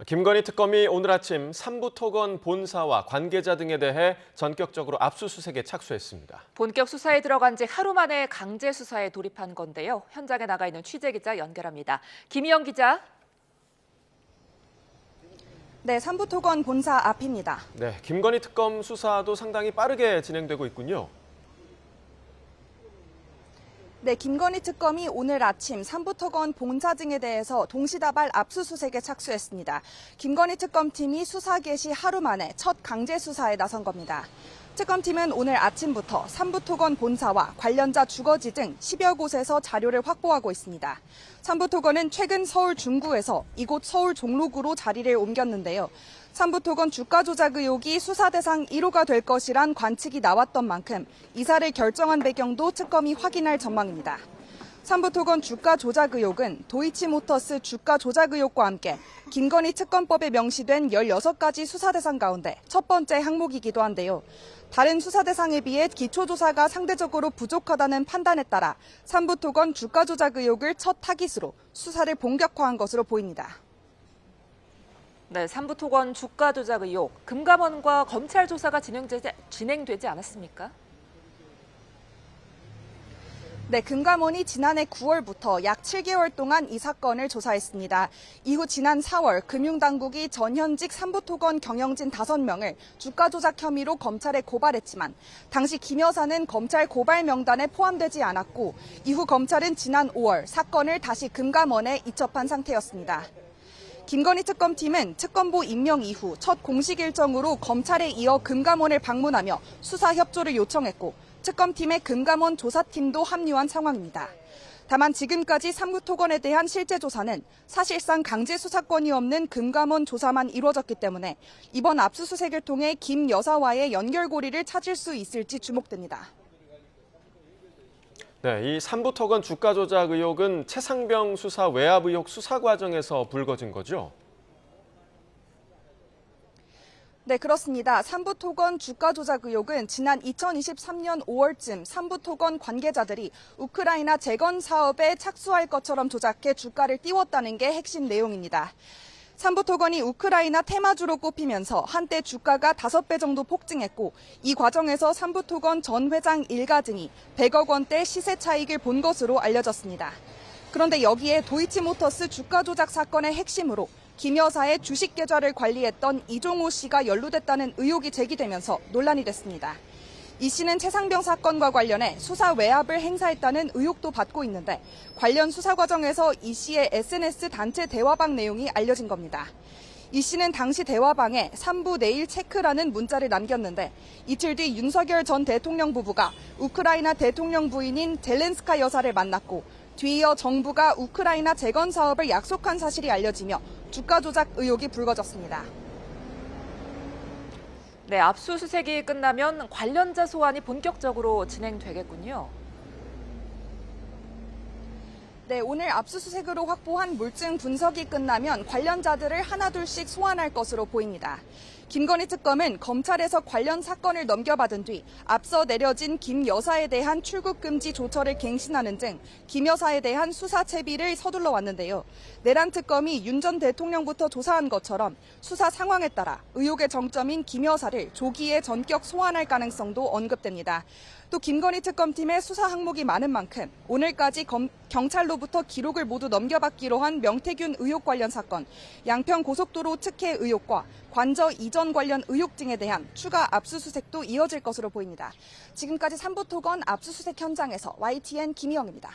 김건희 특검이 오늘 아침 삼부토건 본사와 관계자 등에 대해 전격적으로 압수수색에 착수했습니다. 본격 수사에 들어간 지 하루 만에 강제 수사에 돌입한 건데요. 현장에 나가 있는 취재기자 연결합니다. 김희영 기자. 네, 삼부토건 본사 앞입니다. 네, 김건희 특검 수사도 상당히 빠르게 진행되고 있군요. 네, 김건희 특검이 오늘 아침 삼부토건 본사 등에 대해서 동시다발 압수수색에 착수했습니다. 김건희 특검팀이 수사 개시 하루 만에 첫 강제 수사에 나선 겁니다. 특검팀은 오늘 아침부터 삼부토건 본사와 관련자 주거지 등 10여 곳에서 자료를 확보하고 있습니다. 삼부토건은 최근 서울 중구에서 이곳 서울 종로구로 자리를 옮겼는데요. 삼부토건 주가 조작 의혹이 수사 대상 1호가 될 것이란 관측이 나왔던 만큼 이사를 결정한 배경도 특검이 확인할 전망입니다. 삼부토건 주가 조작 의혹은 도이치모터스 주가 조작 의혹과 함께 김건희 특검법에 명시된 16가지 수사 대상 가운데 첫 번째 항목이기도 한데요. 다른 수사 대상에 비해 기초조사가 상대적으로 부족하다는 판단에 따라 삼부토건 주가 조작 의혹을 첫 타깃으로 수사를 본격화한 것으로 보입니다. 네, 삼부토건 주가 조작 의혹, 금감원과 검찰 조사가 진행되지 않았습니까? 네, 금감원이 지난해 9월부터 약 7개월 동안 이 사건을 조사했습니다. 이후 지난 4월 금융당국이 전현직 삼부토건 경영진 5명을 주가 조작 혐의로 검찰에 고발했지만 당시 김 여사는 검찰 고발 명단에 포함되지 않았고 이후 검찰은 지난 5월 사건을 다시 금감원에 이첩한 상태였습니다. 김건희 특검팀은 특검보 임명 이후 첫 공식 일정으로 검찰에 이어 금감원을 방문하며 수사 협조를 요청했고 특검팀의 금감원 조사팀도 합류한 상황입니다. 다만 지금까지 삼부토건에 대한 실제 조사는 사실상 강제 수사권이 없는 금감원 조사만 이루어졌기 때문에 이번 압수수색을 통해 김 여사와의 연결고리를 찾을 수 있을지 주목됩니다. 네, 이 삼부토건 주가 조작 의혹은 최상병 수사 외압 의혹 수사 과정에서 불거진 거죠? 네, 그렇습니다. 삼부토건 주가 조작 의혹은 지난 2023년 5월쯤 삼부토건 관계자들이 우크라이나 재건 사업에 착수할 것처럼 조작해 주가를 띄웠다는 게 핵심 내용입니다. 삼부토건이 우크라이나 테마주로 꼽히면서 한때 주가가 5배 정도 폭증했고 이 과정에서 삼부토건 전 회장 일가 등이 100억 원대 시세 차익을 본 것으로 알려졌습니다. 그런데 여기에 도이치모터스 주가 조작 사건의 핵심으로 김 여사의 주식 계좌를 관리했던 이종호 씨가 연루됐다는 의혹이 제기되면서 논란이 됐습니다. 이 씨는 최상병 사건과 관련해 수사 외압을 행사했다는 의혹도 받고 있는데 관련 수사 과정에서 이 씨의 SNS 단체 대화방 내용이 알려진 겁니다. 이 씨는 당시 대화방에 3부 내일 체크라는 문자를 남겼는데 이틀 뒤 윤석열 전 대통령 부부가 우크라이나 대통령 부인인 젤렌스카 여사를 만났고 뒤이어 정부가 우크라이나 재건 사업을 약속한 사실이 알려지며 주가 조작 의혹이 불거졌습니다. 네, 압수수색이 끝나면 관련자 소환이 본격적으로 진행되겠군요. 네, 오늘 압수수색으로 확보한 물증 분석이 끝나면 관련자들을 하나둘씩 소환할 것으로 보입니다. 김건희 특검은 검찰에서 관련 사건을 넘겨받은 뒤 앞서 내려진 김 여사에 대한 출국 금지 조처를 갱신하는 등 김 여사에 대한 수사 채비를 서둘러 왔는데요. 내란 특검이 윤 전 대통령부터 조사한 것처럼 수사 상황에 따라 의혹의 정점인 김 여사를 조기에 전격 소환할 가능성도 언급됩니다. 또 김건희 특검팀의 수사 항목이 많은 만큼 오늘까지 경찰로부터 기록을 모두 넘겨받기로 한 명태균 의혹 관련 사건, 양평 고속도로 특혜 의혹과 관저 이전 관련 의혹 등에 대한 추가 압수수색도 이어질 것으로 보입니다. 지금까지 삼부토건 압수수색 현장에서 YTN 김희영입니다.